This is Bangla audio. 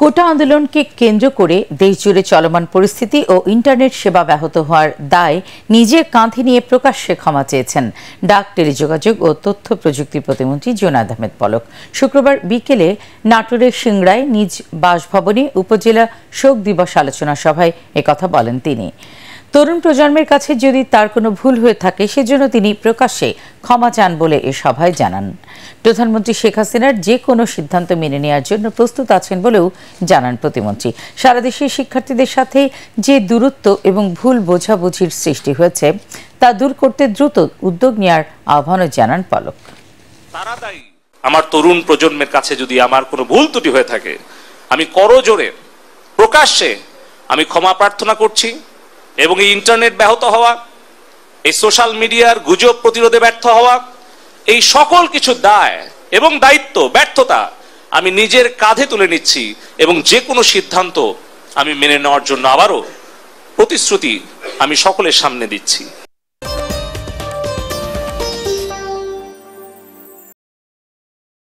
কোটা আন্দোলনকে কেন্দ্র করে দেশজুড়ে চলমান পরিস্থিতি ও ইন্টারনেট সেবা ব্যাহত হওয়ার দায় নিজের কাঁধে নিয়ে প্রকাশ্যে ক্ষমা চেয়েছেন ডাক, টেলিযোগাযোগ ও তথ্য প্রযুক্তি প্রতিমন্ত্রী জুনায়েদ আহমেদ পলক। শুক্রবার বিকেলে নাটোরের সিংড়ায় নিজ বাসভবনে উপজেলা শোক দিবস আলোচনা সভায় একথা বলেন তিনি। তরুণ প্রজন্মের কাছে যদি তার কোনো ভুল হয়ে থাকে সেজন্য তিনি প্রকাশ্যে ক্ষমা চান বলে এ সভায় জানান। প্রধানমন্ত্রী শেখ হাসিনার যে কোনো সিদ্ধান্ত মেনে নেওয়ার জন্য প্রস্তুত আছেন বলেও জানান প্রতিমন্ত্রী। সারা দেশের শিক্ষার্থীদের সাথে যে দূরত্ব এবং ভুল বোঝাবুঝির সৃষ্টি হয়েছে তা দূর করতে দ্রুত উদ্যোগ নেওয়ার আহ্বানও জানান পলক। তারা দায়ী। আমার তরুণ প্রজন্মের কাছে যদি আমার কোনো ভুল ত্রুটি হয়ে থাকে আমি করজোড়ে প্রকাশ্যে আমি ক্ষমা প্রার্থনা করছি। এবং এই ইন্টারনেট ব্যাহত হওয়া, এই সোশ্যাল মিডিয়ার গুজব প্রতিরোধে ব্যর্থ হওয়া, এই সকল কিছু দায় এবং দায়িত্ব, ব্যর্থতা আমি নিজের কাঁধে তুলে নিচ্ছি এবং যে কোনো সিদ্ধান্ত আমি মেনে নেওয়ার জন্য আবারও প্রতিশ্রুতি আমি সকলের সামনে দিচ্ছি।